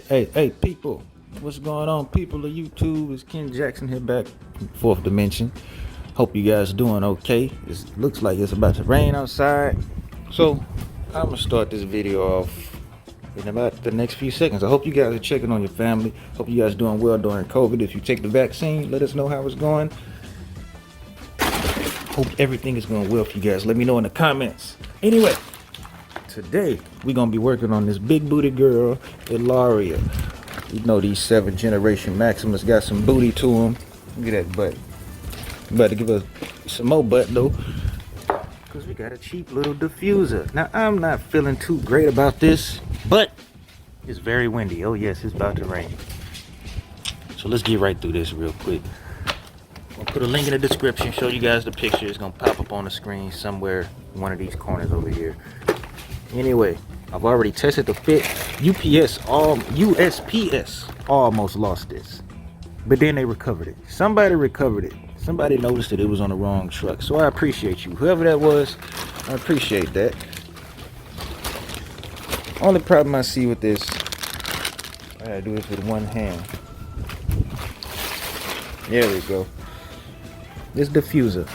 Hey, people. What's going on, people of YouTube? It's Ken Jackson here back from Fourth Dimension. Hope you guys doing okay. It looks like it's about to rain outside. So, I'm going to start this video off in about the next few seconds. I hope you guys are checking on your family. Hope you guys doing well during COVID. If you take the vaccine, let us know how it's going. Hope everything is going well for you guys. Let me know in the comments. Anyway, today we're going to be working on this big booty girl, Ilaria. You know these 7th generation Maximus got some booty to them. Look at that butt. About to give us some more butt though, because we got a cheap little diffuser. Now I'm not feeling too great about this, but it's very windy. Oh yes, it's about to rain. So let's get right through this real quick. I'll put a link in the description, show you guys the picture. It's gonna pop up on the screen somewhere in one of these corners over here. Anyway, I've already tested the fit. USPS almost lost this, but then they recovered it. Somebody recovered it. Somebody noticed that it was on the wrong truck. So I appreciate you. Whoever that was, I appreciate that. Only problem I see with this, I gotta do this with one hand. There we go. This diffuser.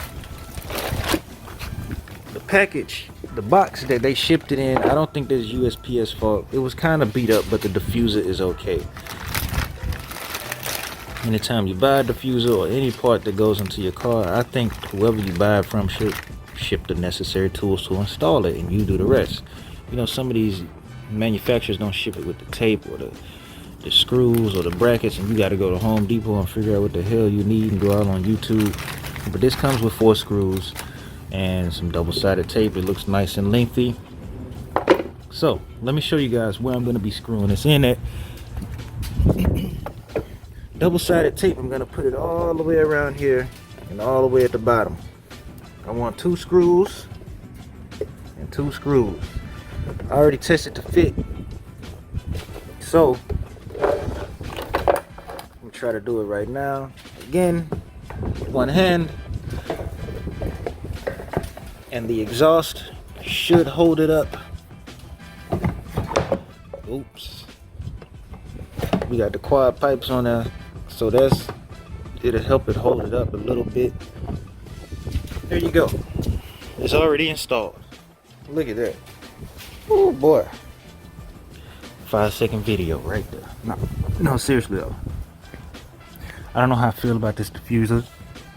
The package, the box that they shipped it in, I don't think that's USPS fault. It was kind of beat up, but the diffuser is okay. Anytime you buy a diffuser or any part that goes into your car, I think whoever you buy it from should ship the necessary tools to install it, and you do the rest. You know, some of these manufacturers don't ship it with the tape or the screws or the brackets, and you got to go to Home Depot and figure out what the hell you need and go out on YouTube. But this comes with 4 screws and some double-sided tape. It looks nice and lengthy. So let me show you guys where I'm going to be screwing this in at. Double-sided tape, I'm going to put it all the way around here and all the way at the bottom. I want 2 screws and 2 screws. I already tested the fit, so I'm going to try to do it right now. Again, one hand. And the exhaust should hold it up. Oops. We got the quad pipes on there, so it'll help it hold it up a little bit. There you go. It's already installed. Look at that. Oh boy. 5-second video right there. No, seriously though. I don't know how I feel about this diffuser.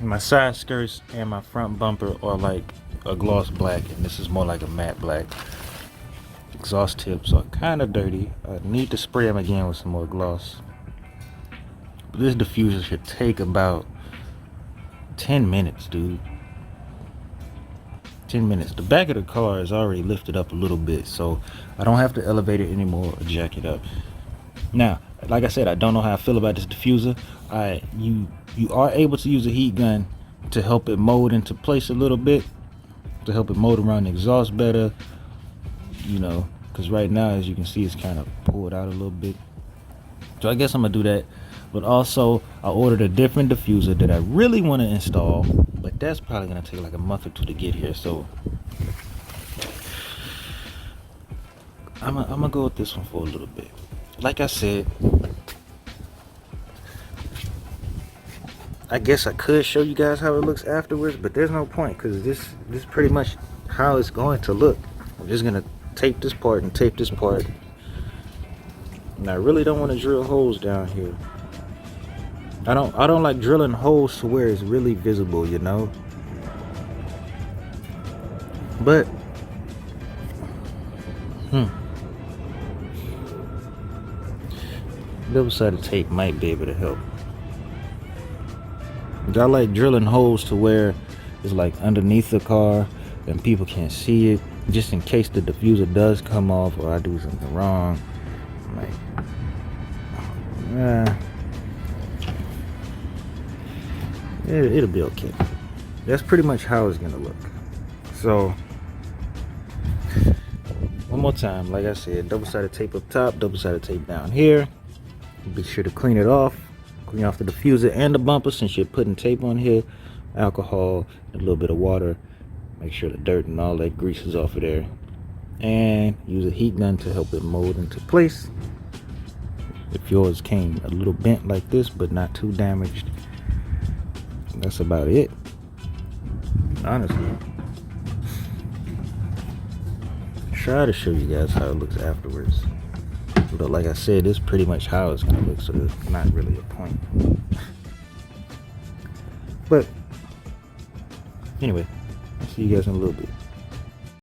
My side skirts and my front bumper are like a gloss black, and this is more like a matte black. Exhaust tips are kind of dirty. I need to spray them again with some more gloss. But this diffuser should take about 10 minutes, dude. 10 minutes. The back of the car is already lifted up a little bit, so I don't have to elevate it anymore or jack it up. Now, like I said, I don't know how I feel about this diffuser. You are able to use a heat gun to help it mold into place a little bit, to help it mold around the exhaust better, you know, because right now, as you can see, it's kind of pulled out a little bit. So I guess I'm gonna do that. But also, I ordered a different diffuser that I really want to install, but that's probably gonna take like a month or 2 to get here. So I'm gonna go with this one for a little bit. Like I said, I guess I could show you guys how it looks afterwards, but there's no point, because this is pretty much how it's going to look. I'm just gonna tape this part and tape this part, and I really don't want to drill holes down here. I don't like drilling holes to where it's really visible, you know. But double-sided tape might be able to help. I like drilling holes to where it's like underneath the car and people can't see it, just in case the diffuser does come off or I do something wrong. Like, it'll be okay. That's pretty much how it's gonna look. So one more time, like I said, double-sided tape up top, double-sided tape down here. Be sure to clean it off. Clean off the diffuser and the bumper, since you're putting tape on here. Alcohol, a little bit of water. Make sure the dirt and all that grease is off of there. And use a heat gun to help it mold into place. If yours came a little bent like this, but not too damaged, that's about it, honestly. Try to show you guys how it looks afterwards. But like I said, this is pretty much how it's gonna look, so there's not really a point. But anyway, I'll see you guys in a little bit.